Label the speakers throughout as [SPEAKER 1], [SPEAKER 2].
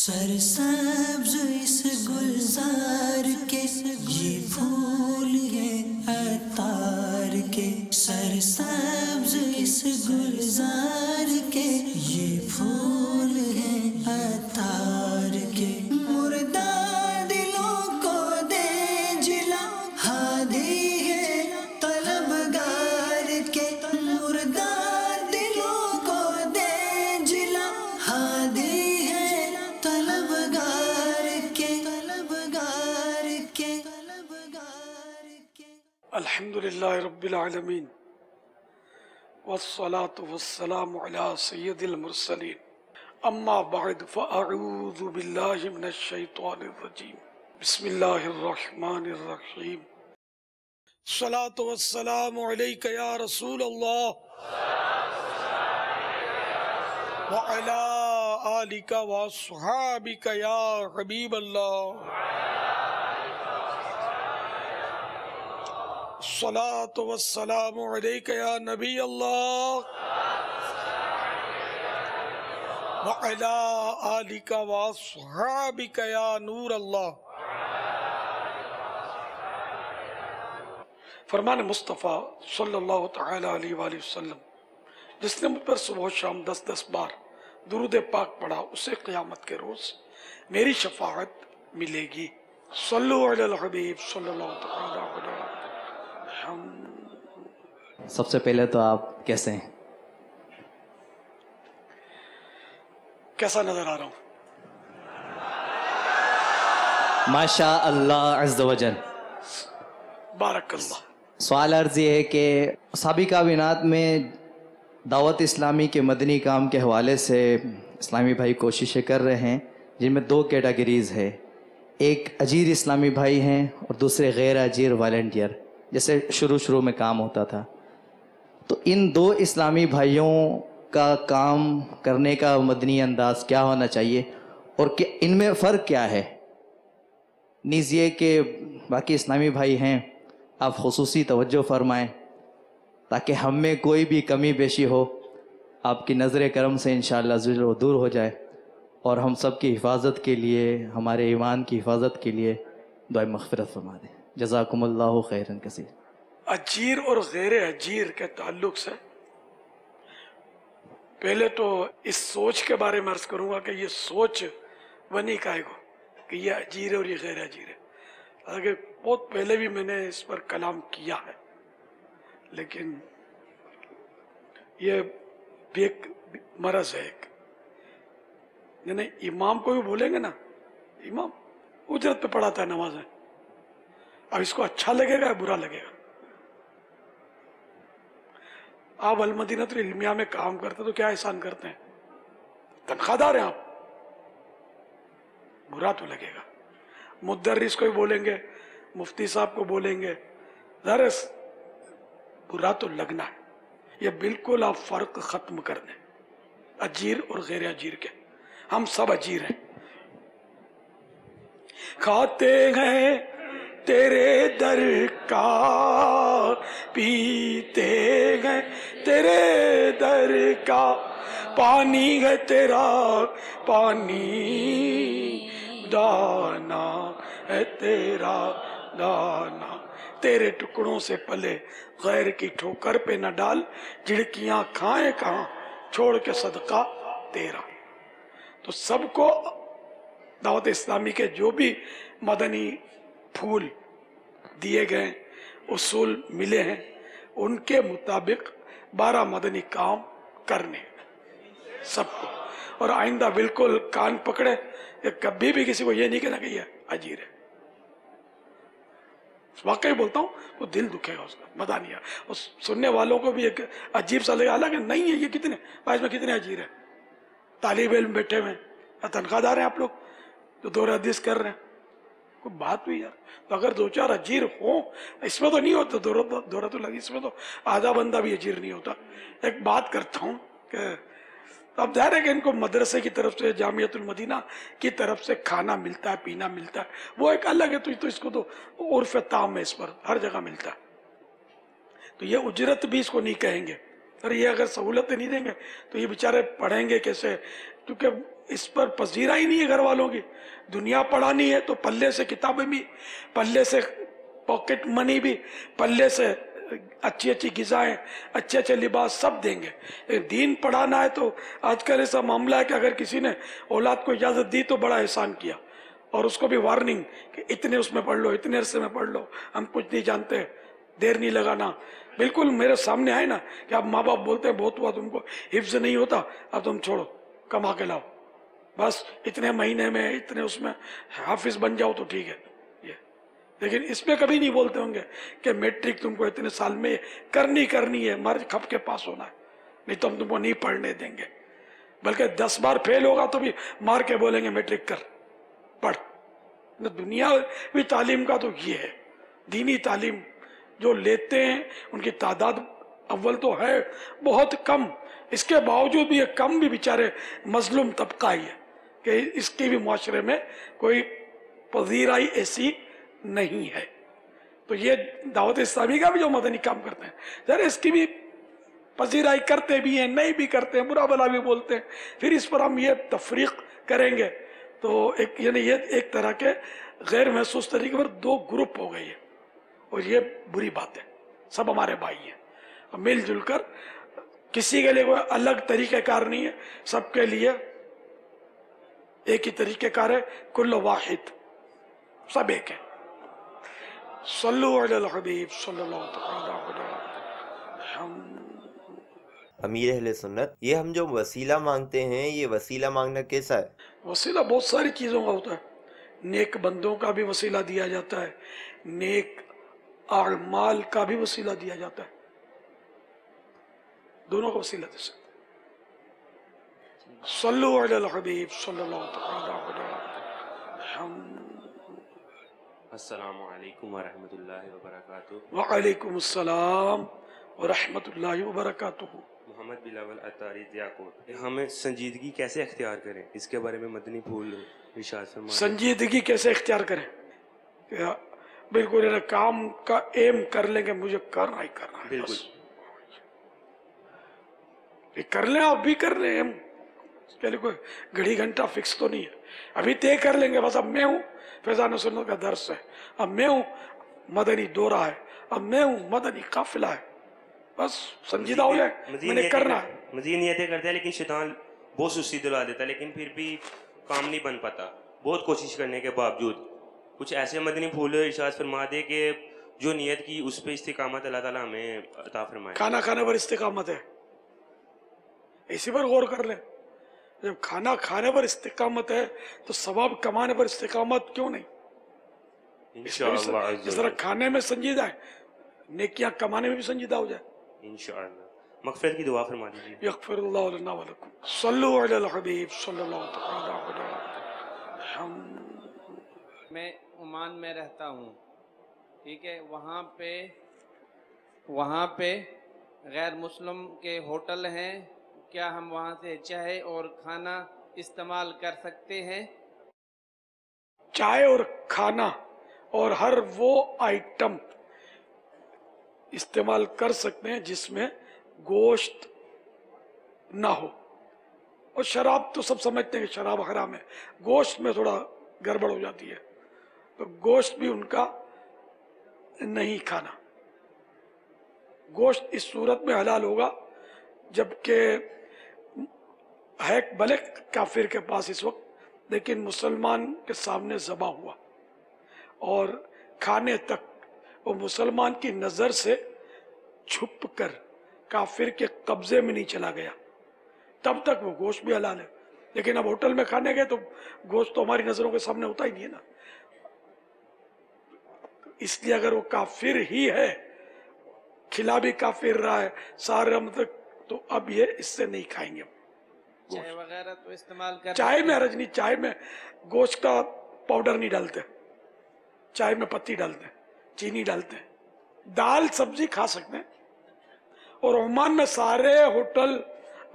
[SPEAKER 1] سرسبز اس گلزار کے یہ پھول ہیں عطار کے، سرسبز اس گلزار کے یہ پھول ہیں عطار کے، مردہ دلوں کو دے جلا ہادی ہے طلبگار کے، مردہ دلوں کو دے جلا ہادی ہے طلبگار کے، طلبگار کے، طلبگار کے۔
[SPEAKER 2] الحمدللہ رب العالمین والصلاة والسلام علی سید المرسلین، اما بعد فاعوذ باللہ من الشیطان الرجیم، بسم اللہ الرحمن الرحیم۔ الصلاة والسلام علیک یا رسول اللہ وعلی آلک واصحابک یا حبیب اللہ، الصلاة والسلام علیک یا نبی اللہ وعلی آلک واصحابک یا نور اللہ۔ فرمان مصطفیٰ صلی اللہ تعالی علیہ وآلہ وسلم، جس نے مجھ پر صبح و شام 10 بار درود پاک پڑھا اسے قیامت کے روز میری شفاعت ملے گی۔ صلو علی الحبیب صلی اللہ تعالی علیہ وسلم۔
[SPEAKER 3] سب سے پہلے تو آپ کیسے ہیں؟
[SPEAKER 2] کیسا نظر آ رہا ہوں؟
[SPEAKER 3] ماشاء اللہ عز و جل۔
[SPEAKER 2] بارک اللہ۔
[SPEAKER 3] سوال عرض یہ ہے کہ سابقہ کابینات میں دعوت اسلامی کے مدنی کام کے حوالے سے اسلامی بھائی کوششیں کر رہے ہیں، جن میں 2 کیٹیگریز ہے، ایک اجیر اسلامی بھائی ہیں اور دوسرے غیر اجیر والنٹیئر، جیسے شروع میں کام ہوتا تھا۔ تو ان 2 اسلامی بھائیوں کا کام کرنے کا مدنی انداز کیا ہونا چاہیے اور ان میں فرق کیا ہے؟ نیز یہ کہ باقی اسلامی بھائی ہیں، آپ خصوصی توجہ فرمائیں تاکہ ہم میں کوئی بھی کمی بیشی ہو آپ کی نظر کرم سے انشاءاللہ ضرور دور ہو جائے، اور ہم سب کی حفاظت کے لیے، ہمارے ایمان کی حفاظت کے لیے دعائے مغفرت فرما دیں۔ جزاکم اللہ خیرا کثیر۔
[SPEAKER 2] اجیر اور غیر اجیر کے تعلق سے پہلے تو اس سوچ کے بارے میں عرض کروں گا کہ یہ سوچ بنی کائے کو کہ یہ اجیر ہے اور یہ غیر اجیر ہے، حالانکہ بہت پہلے بھی میں نے اس پر کلام کیا ہے، لیکن یہ بھی ایک مرض ہے ایک، یعنی امام کو بھی بولیں گے نا، امام اجرت پہ پڑھاتا ہے نمازیں، اب اس کو اچھا لگے گا یا برا لگے گا؟ آپ المدینہ العلمیہ میں کام کرتے تو کیا احسان کرتے ہیں؟ تنخواہ دار ہیں آپ، برا تو لگے گا۔ مدرس کو بھی بولیں گے، مفتی صاحب کو بولیں گے، درس برا تو لگنا ہے۔ یہ بالکل آپ فرق ختم کر دیں اجیر اور غیر اجیر کے، ہم سب اجیر ہیں، کھاتے ہیں تیرے در کا، پیتے ہیں تیرے در کا، پانی ہے تیرا پانی، دانا ہے تیرا دانا، تیرے ٹکڑوں سے پلے غیر کی ٹھوکر پہ نہ ڈال، جھڑکیاں کھائیں کہاں چھوڑ کے صدقہ تیرا۔ تو سب کو دعوت اسلامی کے جو بھی مدنی پھول دیے گئے، اصول ملے ہیں، ان کے مطابق 12 مدنی کام کرنے سب کو، اور آئندہ بالکل کان پکڑے کہ کبھی بھی کسی کو یہ نہیں کہنا کہ یہ اجیر ہے۔ واقعی بولتا ہوں وہ دل دکھے گا اس کا، مدانیہ اور سننے والوں کو بھی ایک عجیب سا لگے، حالانکہ نہیں ہے، یہ کتنے آج میں کتنے اجیر ہیں؟ طالب علم بیٹھے ہوئے ہیں، تنخواہ دار ہیں آپ لوگ جو دور حدیث کر رہے ہیں، کوئی بات ہوئی یار؟ تو اگر 2-4 اجیر ہوں، اس میں تو نہیں ہوتا دورت الحدیث میں تو آدھا بندہ بھی اجیر نہیں ہوتا۔ ایک بات کرتا ہوں کہ اب ظاہر ہے کہ ان کو مدرسے کی طرف سے، جامعۃ المدینہ کی طرف سے کھانا ملتا ہے، پینا ملتا ہے، وہ ایک الگ ہے، تو اس کو تو عرف تام ہے، اس پر ہر جگہ ملتا ہے، تو یہ اجرت بھی اس کو نہیں کہیں گے، اور یہ اگر سہولتیں نہیں دیں گے تو یہ بیچارے پڑھیں گے کیسے؟ کیونکہ اس پر پذیرا ہی نہیں ہے گھر والوں کی. دنیا پڑھانی ہے تو پلے سے کتابیں بھی، پلے سے پاکٹ منی بھی، پلے سے اچھی اچھی غذائیں، اچھے اچھے لباس سب دیں گے. دین پڑھانا ہے تو آج کل ایسا معاملہ ہے کہ اگر کسی نے اولاد کو اجازت دی تو بڑا احسان کیا، اور اس کو بھی وارننگ کہ اتنے اس میں پڑھ لو، اتنے عرصے میں پڑھ لو، ہم کچھ نہیں جانتے، دیر نہیں لگانا. بالکل میرے سامنے آئے نا کہ اب ماں باپ بولتے ہیں بہت ہوا تم کو، حفظ نہیں ہوتا، اب تم چھوڑو، کما کے لاؤ، بس اتنے مہینے میں اتنے اس میں حافظ بن جاؤ تو ٹھیک ہے. یہ لیکن اس میں کبھی نہیں بولتے ہوں گے کہ میٹرک تم کو اتنے سال میں کرنی ہے، مر کھپ کے پاس ہونا ہے، نہیں تو ہم تم کو نہیں پڑھنے دیں گے. بلکہ 10 بار فیل ہوگا تو بھی مار کے بولیں گے میٹرک کر، پڑھ. دنیاوی تعلیم کا تو یہ ہے. دینی تعلیم جو لیتے ہیں ان کی تعداد اول تو ہے بہت کم، اس کے باوجود بھی یہ کم بھی بیچارے مظلوم طبقہ ہی ہے کہ اس کی بھی معاشرے میں کوئی پذیرائی ایسی نہیں ہے. تو یہ دعوت اسلامی کا بھی جو مدنی کام کرتے ہیں ذرا اس کی بھی پذیرائی کرتے بھی ہیں، نہیں بھی کرتے ہیں، برا بلا بھی بولتے ہیں. پھر اس پر ہم یہ تفریق کریں گے تو یعنی یہ ایک طرح کے غیر محسوس طریقے پر 2 گروپ ہو گئی ہے، اور یہ بری بات ہے. سب ہمارے بھائی ہیں، مل جل کر، کسی کے لیے کوئی الگ طریقہ کار نہیں ہے، سب کے لیے ایک ہی طریقہ کار ہے. کل واحد، سب ایک ہے. صلو علی الحبیب صلی اللہ تعالی علیہ وسلم.
[SPEAKER 4] امیر اہل سنت، یہ ہم جو وسیلہ مانگتے ہیں، یہ وسیلہ مانگنا کیسا ہے؟
[SPEAKER 2] وسیلہ بہت ساری چیزوں کا ہوتا ہے. نیک بندوں کا بھی وسیلہ دیا جاتا ہے، نیک اعمال کا بھی وسیلہ دیا جاتا ہے، دونوں کا وسیلہ دے سکتے. صلو علی الحبیب صلی اللہ تعالی علیہ وسلم.
[SPEAKER 5] السلام علیکم ورحمۃ اللہ وبرکاتہ.
[SPEAKER 2] وعلیکم السلام ورحمۃ اللہ وبرکاتہ.
[SPEAKER 5] محمد بلاول اتاری دیاکوٹ. ہمیں سنجیدگی کیسے اختیار کریں، اس کے بارے میں مدنی پھول ارشاد فرمائیں.
[SPEAKER 2] سنجیدگی کیسے اختیار کریں؟ بالکل کام کا ایم کر لیں کہ مجھے کرنا ہی کرنا ہے،
[SPEAKER 5] بالکل
[SPEAKER 2] یہ کر لیں. آپ بھی کر لیں، پہلے کوئی گھڑی گھنٹہ فکس تو نہیں ہے. ابھی طے کر لیں گے بس اب میں ہوں فیضان سنت کا درس ہے، اب میں ہوں مدنی دورہ ہے، اب میں ہوں مدنی قافلہ ہے، بس سنجیدہ ہو جائے میں نے کرنا ہے.
[SPEAKER 5] مزید نیتیں کرتے ہیں لیکن شیطان بہت سستی دلا دیتا ہے، لیکن پھر بھی کام نہیں بن پاتا بہت کوشش کرنے کے باوجود. کچھ ایسے مدنی پھول ارشاد فرما دے کہ جو نیت کی اس پہ استقامت اللہ تعالیٰ ہمیں عطا فرمائے.
[SPEAKER 2] کھانا کھانے پر استقامت ہے، اسی پر غور کر لیں. جب کھانا کھانے پر استقامت ہے تو ثواب کمانے پر استقامت کیوں نہیں؟
[SPEAKER 5] انشاءاللہ
[SPEAKER 2] جس طرح کھانے میں سنجیدہ ہے، نیکیاں کمانے میں بھی سنجیدہ ہو جائے.
[SPEAKER 5] انشاءاللہ. مغفرت کی دعا فرما دیجیے.
[SPEAKER 2] یغفر اللہ لنا ولکم. صلو علی الحبیب صلی اللہ تعالی علیہ وسلم.
[SPEAKER 6] میں عمان میں رہتا ہوں، ٹھیک ہے. وہاں پہ غیر مسلم کے ہوٹل ہیں، کیا ہم وہاں سے چائے اور کھانا استعمال کر سکتے ہیں؟
[SPEAKER 2] چائے اور کھانا اور ہر وہ آئٹم استعمال کر سکتے ہیں جس میں گوشت نہ ہو. اور شراب تو سب سمجھتے ہیں کہ شراب حرام ہے، گوشت میں تھوڑا گڑبڑ ہو جاتی ہے، تو گوشت بھی ان کا نہیں کھانا. گوشت اس صورت میں حلال ہوگا جبکہ ہے بھلے کافر کے پاس اس وقت، لیکن مسلمان کے سامنے ذبح ہوا اور کھانے تک وہ مسلمان کی نظر سے چھپ کر کافر کے قبضے میں نہیں چلا گیا، تب تک وہ گوشت بھی حلال ہے. لیکن اب ہوٹل میں کھانے گئے تو گوشت تو ہماری نظروں کے سامنے ہوتا ہی نہیں ہے نا. اس لیے اگر وہ کافر ہی ہے، کھلا بھی کافر رہا ہے سارے مطلب، تو اب یہ اس سے نہیں کھائیں گے.
[SPEAKER 6] چائے وغیرہ تو استعمال کر
[SPEAKER 2] چائے میں حرج نہیں، چائے میں گوشت کا پاؤڈر نہیں ڈالتے، چائے میں پتی ڈالتے ہیں، چینی ڈالتے ہیں. دال سبزی کھا سکتے ہیں. اور عمان میں سارے ہوٹل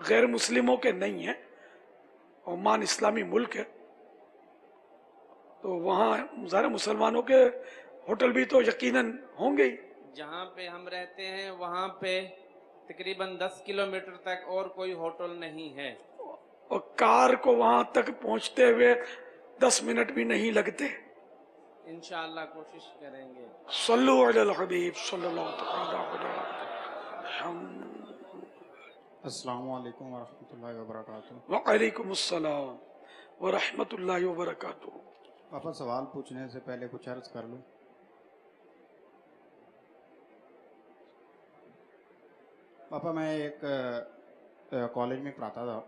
[SPEAKER 2] غیر مسلموں کے نہیں ہیں، عمان اسلامی ملک ہے، تو وہاں ظاہر مسلمانوں کے ہوٹل بھی تو یقیناً ہوں گے ہی.
[SPEAKER 6] جہاں پہ ہم رہتے ہیں وہاں پہ تقریباً 10 کلومیٹر تک اور کوئی ہوٹل نہیں ہے.
[SPEAKER 2] اور کار کو وہاں تک پہنچتے ہوئے 10 منٹ بھی نہیں لگتے.
[SPEAKER 6] انشاءاللہ کوشش کریں گے.
[SPEAKER 2] صلو علی الحبیب صلی اللہ تعالی علیہ.
[SPEAKER 7] السلام علیکم ورحمۃ اللہ وبرکاتہ.
[SPEAKER 2] وعلیکم السلام ورحمۃ اللہ وبرکاتہ.
[SPEAKER 7] پاپا سوال پوچھنے سے پہلے کچھ عرض کر لوں. پاپا میں ایک کالج میں پڑھاتا تھا،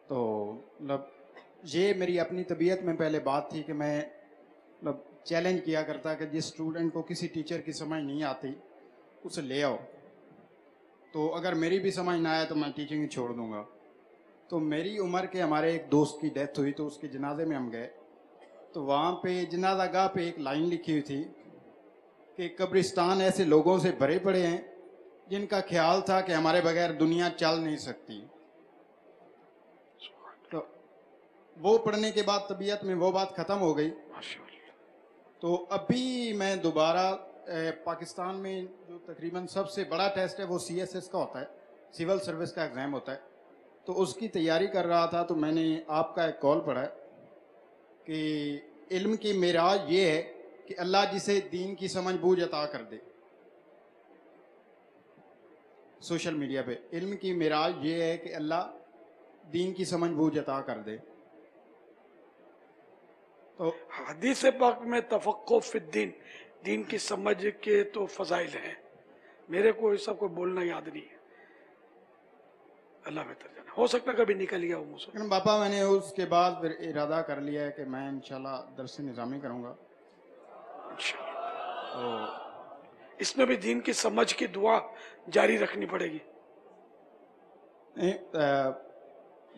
[SPEAKER 7] تو مطلب یہ میری اپنی طبیعت میں پہلے بات تھی کہ میں مطلب چیلنج کیا کرتا کہ جس اسٹوڈنٹ کو کسی ٹیچر کی سمجھ نہیں آتی اسے لے آؤ، تو اگر میری بھی سمجھ نہ آئے تو میں ٹیچنگ ہی چھوڑ دوں گا. تو میری عمر کے ہمارے ایک دوست کی ڈیتھ ہوئی، تو اس کے جنازے میں ہم گئے، تو وہاں پہ جنازہ گاہ پہ ایک لائن لکھی ہوئی تھی کہ قبرستان ایسے لوگوں سے بھرے پڑے ہیں جن کا خیال تھا کہ ہمارے بغیر دنیا چل نہیں سکتی. تو وہ پڑھنے کے بعد طبیعت میں وہ بات ختم ہو گئی. تو ابھی میں دوبارہ پاکستان میں جو تقریباً سب سے بڑا ٹیسٹ ہے وہ CSS کا ہوتا ہے، سول سروس کا ایگزام ہوتا ہے، تو اس کی تیاری کر رہا تھا. تو میں نے آپ کا ایک کال پڑھا ہے کہ علم کی معراج یہ ہے کہ اللہ جسے دین کی سمجھ بوجھ عطا کر دے. سوشل میڈیا پہ علم کی معراج یہ ہے کہ اللہ دین کی سمجھ بوجھ عطا کر دے. تو
[SPEAKER 2] حدیث پاک میں تفقہ فی الدین، دین کی سمجھ کے تو فضائل ہیں. میرے کو یہ سب کو بولنا یاد نہیں ہے. اللہ بہتر جانے، ہو سکتا ہے کبھی نکل گیا وہ مجھ سے.
[SPEAKER 7] لیکن باپا میں نے اس کے بعد پھر ارادہ کر لیا ہے کہ میں انشاءاللہ درس نظامی کروں گا.
[SPEAKER 2] انشاءاللہ اس میں بھی دین کی سمجھ کی دعا جاری رکھنی پڑے گی.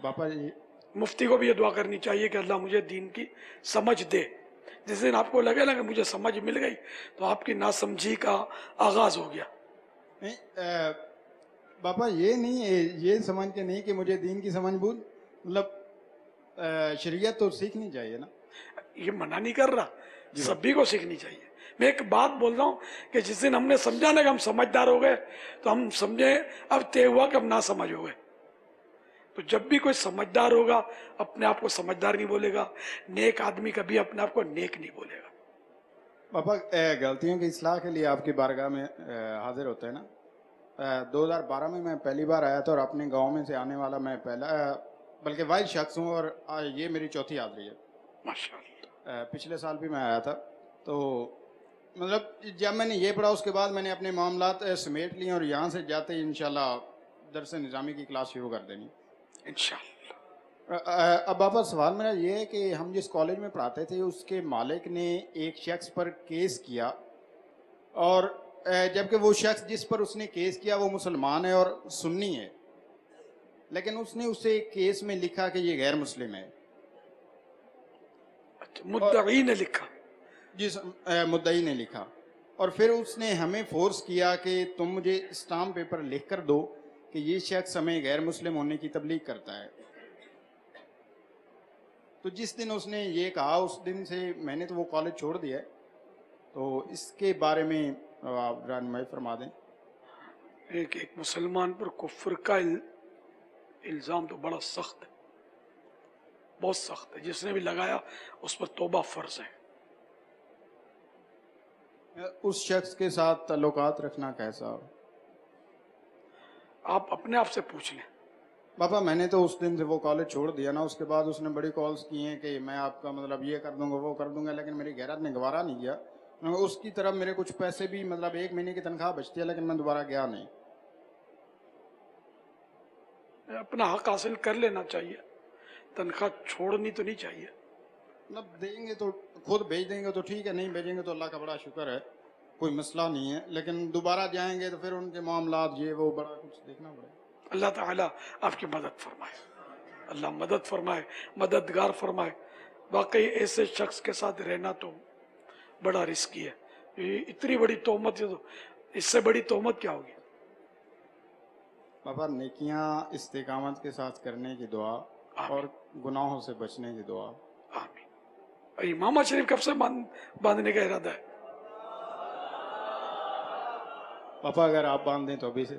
[SPEAKER 7] باپا جی
[SPEAKER 2] مفتی کو بھی یہ دعا کرنی چاہیے کہ اللہ مجھے دین کی سمجھ دے. جس دن آپ کو لگے نا کہ مجھے سمجھ مل گئی تو آپ کی ناسمجھی کا آغاز ہو گیا.
[SPEAKER 7] نہیں باپا یہ نہیں ہے، یہ سمجھ کے نہیں کہ مجھے دین کی سمجھ بول، مطلب شریعت تو سیکھنی چاہیے نا.
[SPEAKER 2] یہ منع نہیں کر رہا، سبھی کو سیکھنی چاہیے. میں ایک بات بول رہا ہوں کہ جس دن ہم نے سمجھا نا کہ ہم سمجھدار ہو گئے تو ہم سمجھے اب طے ہوا کہ ہم نہ سمجھ ہو گئے. تو جب بھی کوئی سمجھدار ہوگا اپنے آپ کو سمجھدار نہیں بولے گا. نیک آدمی کبھی اپنے آپ کو نیک نہیں بولے گا.
[SPEAKER 7] پاپا غلطیوں کی اصلاح کے لیے آپ کی بارگاہ میں حاضر ہوتے ہیں نا. 2012 میں میں پہلی بار آیا تھا، اور اپنے گاؤں میں سے آنے والا میں پہلا بلکہ واحد شخص ہوں، اور یہ میری چوتھی حاضری ہے.
[SPEAKER 2] ماشاءاللہ.
[SPEAKER 7] پچھلے سال بھی میں آیا تھا. تو مطلب جب میں نے یہ پڑھا اس کے بعد میں نے اپنے معاملات سمیٹ لیے، اور یہاں سے جاتے ہی انشاءاللہ درس نظامی کی کلاس شروع کر دینی
[SPEAKER 2] انشاءاللہ.
[SPEAKER 7] اب پاپا سوال میرا یہ ہے کہ ہم جس کالج میں پڑھاتے تھے اس کے مالک نے ایک شخص پر کیس کیا، اور جبکہ وہ شخص جس پر اس نے کیس کیا وہ مسلمان ہے اور سنی ہے، لیکن اس نے اسے کیس میں لکھا کہ یہ غیر مسلم ہے.
[SPEAKER 2] مدعی نے لکھا.
[SPEAKER 7] جس مدعی نے لکھا، اور پھر اس نے ہمیں فورس کیا کہ تم مجھے اسٹامپ پیپر لکھ کر دو کہ یہ شخص ہمیں غیر مسلم ہونے کی تبلیغ کرتا ہے. تو جس دن اس نے یہ کہا اس دن سے میں نے تو وہ کالج چھوڑ دیا ہے. تو اس کے بارے میں آپ رہنمائی فرما دیں.
[SPEAKER 2] ایک مسلمان پر کفر کا الزام تو بڑا سخت ہے، بہت سخت ہے. جس نے بھی لگایا اس پر توبہ فرض ہے.
[SPEAKER 7] اس شخص کے ساتھ تعلقات رکھنا کیسا؟
[SPEAKER 2] آپ اپنے آپ سے پوچھ لیں.
[SPEAKER 7] پاپا میں نے تو اس دن سے وہ کالج چھوڑ دیا نا. اس کے بعد اس نے بڑی کالز کی ہیں کہ میں آپ کا مطلب یہ کر دوں گا وہ کر دوں گا، لیکن میری غیرت نے گوارا نہیں کیا. اس کی طرف میرے کچھ پیسے بھی مطلب 1 مہینے کی تنخواہ بچتی ہے، لیکن میں دوبارہ گیا نہیں.
[SPEAKER 2] اپنا حق حاصل کر لینا چاہیے، تنخواہ چھوڑنی تو نہیں چاہیے.
[SPEAKER 7] مطلب دیں گے تو خود بھیج دیں گے تو ٹھیک ہے، نہیں بھیجیں گے تو اللہ کا بڑا شکر ہے، کوئی مسئلہ نہیں ہے. لیکن دوبارہ جائیں گے تو پھر ان کے معاملات یہ وہ بڑا کچھ دیکھنا پڑے.
[SPEAKER 2] اللہ تعالیٰ آپ کی مدد فرمائے، اللہ مدد فرمائے، مددگار فرمائے. واقعی ایسے شخص کے ساتھ رہنا تو بڑا رسکی ہے. اتنی بڑی تہمت ہے، تو اس سے بڑی تہمت کیا ہوگی؟
[SPEAKER 7] بابا نیکیاں استقامت کے ساتھ کرنے کی دعا اور گناہوں سے بچنے کی دعا.
[SPEAKER 2] آمین. امامہ شریف کب سے باندھنے کا ارادہ ہے؟
[SPEAKER 7] پاپا اگر آپ باندھ دیں تو ابھی سے.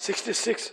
[SPEAKER 2] 66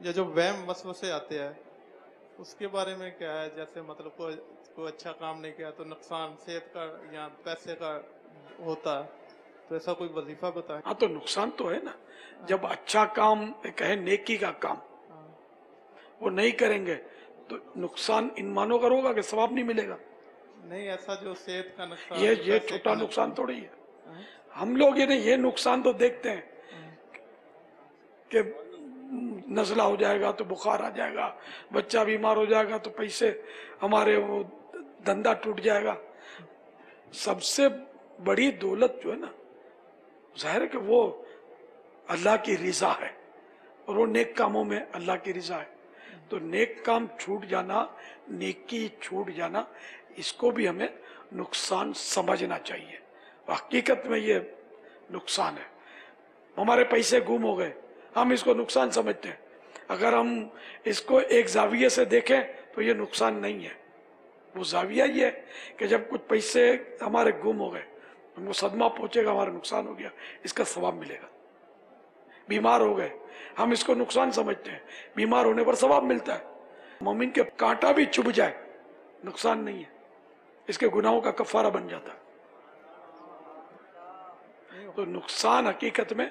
[SPEAKER 8] یہ جو وہم وسوسے آتے ہیں اس کے بارے میں کیا ہے؟ جیسے مطلب کوئی اچھا کام نہیں کیا تو نقصان صحت کا یا پیسے کا ہوتا ہے، تو ایسا کوئی وظیفہ بتائیں۔
[SPEAKER 2] ہاں تو نقصان تو ہے نا، جب اچھا کام کہے نیکی کا کام وہ نہیں کریں گے تو نقصان ان مانوں کا ہوگا کہ ثواب نہیں ملے گا.
[SPEAKER 8] نہیں ایسا جو صحت کا نقصان،
[SPEAKER 2] یہ چھوٹا نقصان تھوڑی ہے. ہم لوگ یہ نقصان تو دیکھتے ہیں کہ نزلہ ہو جائے گا تو بخار آ جائے گا، بچہ بیمار ہو جائے گا تو پیسے ہمارے وہ دھندا ٹوٹ جائے گا. سب سے بڑی دولت جو ہے نا ظاہر ہے کہ وہ اللہ کی رضا ہے، اور وہ نیک کاموں میں اللہ کی رضا ہے. تو نیک کام چھوٹ جانا، نیکی چھوٹ جانا، اس کو بھی ہمیں نقصان سمجھنا چاہیے. حقیقت میں یہ نقصان ہے. ہمارے پیسے گم ہو گئے، ہم اس کو نقصان سمجھتے ہیں. اگر ہم اس کو ایک زاویے سے دیکھیں تو یہ نقصان نہیں ہے. وہ زاویہ یہ ہے کہ جب کچھ پیسے ہمارے گم ہو گئے، ہم کو صدمہ پہنچے گا، ہمارا نقصان ہو گیا، اس کا ثواب ملے گا. بیمار ہو گئے، ہم اس کو نقصان سمجھتے ہیں، بیمار ہونے پر ثواب ملتا ہے. مومن کے کانٹا بھی چبھ جائے نقصان نہیں ہے، اس کے گناہوں کا کفارہ بن جاتا ہے. تو نقصان حقیقت میں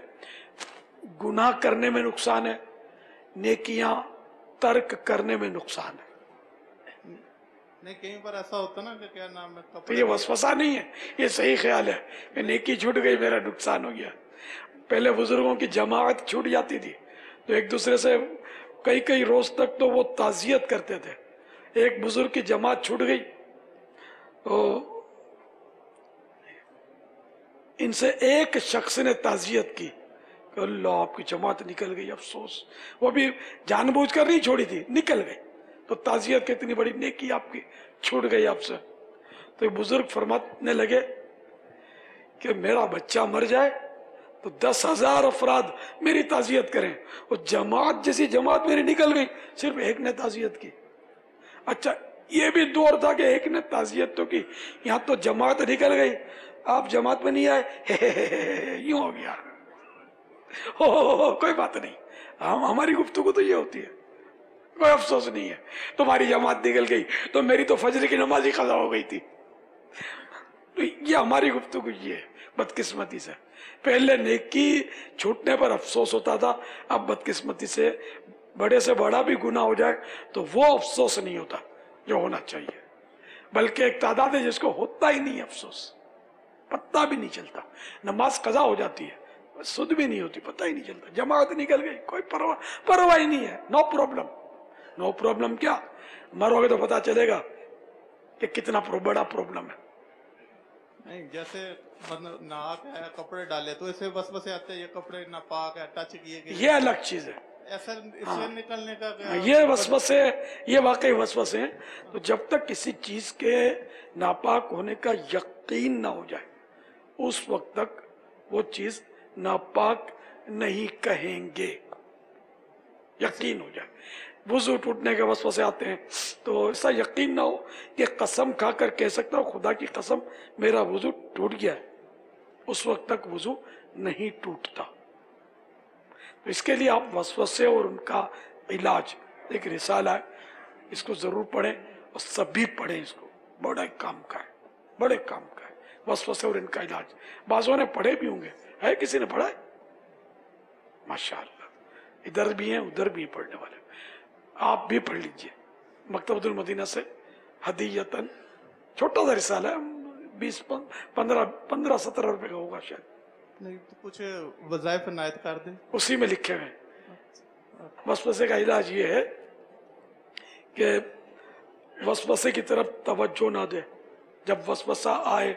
[SPEAKER 2] گناہ کرنے میں نقصان ہے، نیکیاں ترک کرنے میں نقصان ہے.
[SPEAKER 8] نہیں کہیں پر ایسا ہوتا نا کہ کیا نام ہے،
[SPEAKER 2] تو یہ وسوسہ نہیں ہے، یہ صحیح خیال ہے کہ نیکی چھوٹ گئی، میرا نقصان ہو گیا. پہلے بزرگوں کی جماعت چھوٹ جاتی تھی تو ایک دوسرے سے کئی روز تک تو وہ تعزیت کرتے تھے. ایک بزرگ کی جماعت چھوٹ گئی تو ان سے ایک شخص نے تعزیت کی کہ اللہ آپ کی جماعت نکل گئی، افسوس. وہ بھی جان بوجھ کر نہیں چھوڑی تھی، نکل گئی. تو تعزیت کتنی بڑی نیکی آپ کی چھوٹ گئی آپ سے. تو یہ بزرگ فرمانے لگے کہ میرا بچہ مر جائے تو 10,000 افراد میری تعزیت کریں، اور جماعت جیسی جماعت میری نکل گئی، صرف ایک نے تعزیت کی. اچھا یہ بھی دور تھا کہ ایک نے تعزیت تو کی، یہاں تو جماعت نکل گئی، آپ جماعت میں نہیں آئے، یوں ہو گیا. کوئی بات نہیں، ہماری گفتگو تو یہ ہوتی ہے، کوئی افسوس نہیں ہے. تمہاری جماعت نکل گئی تو میری تو فجر کی نماز ہی قضا ہو گئی تھی. تو یہ ہماری گفتگو یہ ہے بدقسمتی سے. پہلے نیکی چھوٹنے پر افسوس ہوتا تھا، اب بدقسمتی سے بڑے سے بڑا بھی گناہ ہو جائے تو وہ افسوس نہیں ہوتا جو ہونا چاہیے، بلکہ ایک تعداد ہے جس کو ہوتا ہی نہیں افسوس، پتہ بھی نہیں چلتا. نماز قضا ہو جاتی ہے، سود بھی نہیں ہوتی، پتہ ہی نہیں چلتا. جماعت نکل گئی، کوئی پرواہ ہی نہیں ہے، نو پرابلم. نو پرابلم کیا، مرو گے تو پتہ چلے گا کہ کتنا بڑا پرابلم ہے.
[SPEAKER 8] نہیں جیسے ناک ہے، کپڑے ڈالے تو اسے وسوسے آتے ہیں، یہ کپڑے ناپاک ہے، ٹچ کیے گئے،
[SPEAKER 2] یہ الگ چیز ہے.
[SPEAKER 8] ایسا اس سے نکلنے کا
[SPEAKER 2] یہ وسوسے، یہ واقعی وسوسے ہیں. تو جب تک کسی چیز کے ناپاک ہونے کا یقین نہ ہو جائے اس وقت تک وہ چیز ناپاک نہیں کہیں گے. یقین ہو جائے. وضو ٹوٹنے کے وسوسے آتے ہیں تو ایسا یقین نہ ہو کہ قسم کھا کر کہہ سکتا ہوں خدا کی قسم میرا وضو ٹوٹ گیا ہے، اس وقت تک وضو نہیں ٹوٹتا. تو اس کے لیے آپ وسوسے اور ان کا علاج ایک رسالہ ہے، اس کو ضرور پڑھیں اور سبھی پڑھیں. اس کو بڑے کام کا ہے، بڑے کام کا ہے وسوسے اور ان کا علاج. بعضوں نے پڑھے بھی ہوں گے، ہے کسی نے پڑھا ہے؟ ماشاءاللہ، ادھر بھی ہیں ادھر بھی ہیں پڑھنے والے. آپ بھی پڑھ لیجئے. مکتبۃ المدینہ سے ہدیتاً چھوٹا سا رسالہ ہے، 15-17 روپے کا ہوگا شاید.
[SPEAKER 8] نہیں تو کچھ وظائف عنایت کر دیں
[SPEAKER 2] اسی میں لکھے ہوئے. وسوسے کا علاج یہ ہے کہ وسوسے کی طرف توجہ نہ دے. جب وسوسہ آئے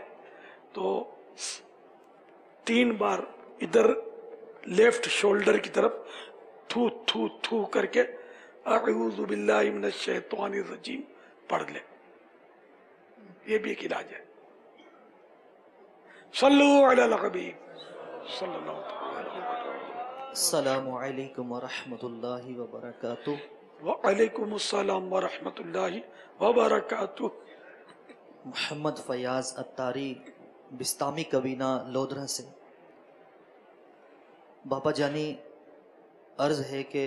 [SPEAKER 2] تو 3 بار ادھر لیفٹ شولڈر کی طرف تھو تھو تھو کر کے اعوذ باللہ من الشیطان الرجیم پڑھ لے. یہ بھی ایک علاج ہے. صلو علی الحبیب صلی اللہ علیہ وسلم.
[SPEAKER 9] السلام علیکم ورحمۃ اللہ وبرکاتہ.
[SPEAKER 2] وعلیکم السلام ورحمۃ اللہ وبرکاتہ.
[SPEAKER 9] محمد فیاض اتاری بستامی کبینہ لودھرا سے. بابا جانی عرض ہے کہ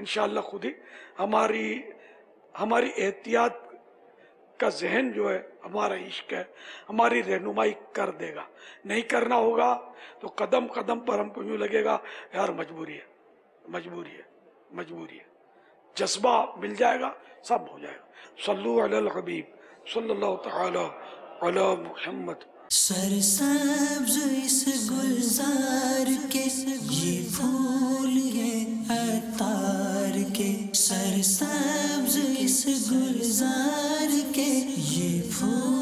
[SPEAKER 2] انشاءاللہ خود ہی ہماری احتیاط کا ذہن جو ہے ہمارا عشق ہے ہماری رہنمائی کر دے گا. نہیں کرنا ہوگا تو قدم قدم پر ہم کو یوں لگے گا یار مجبوری ہے. جذبہ مل جائے گا سب ہو جائے گا. صلو علی الحبیب صلی اللہ تعالی علی محمد.
[SPEAKER 1] سرسبز اس گلزار کے یہ پھول ہیں عطار کے، سرسبز اس گلزار کے یہ پھول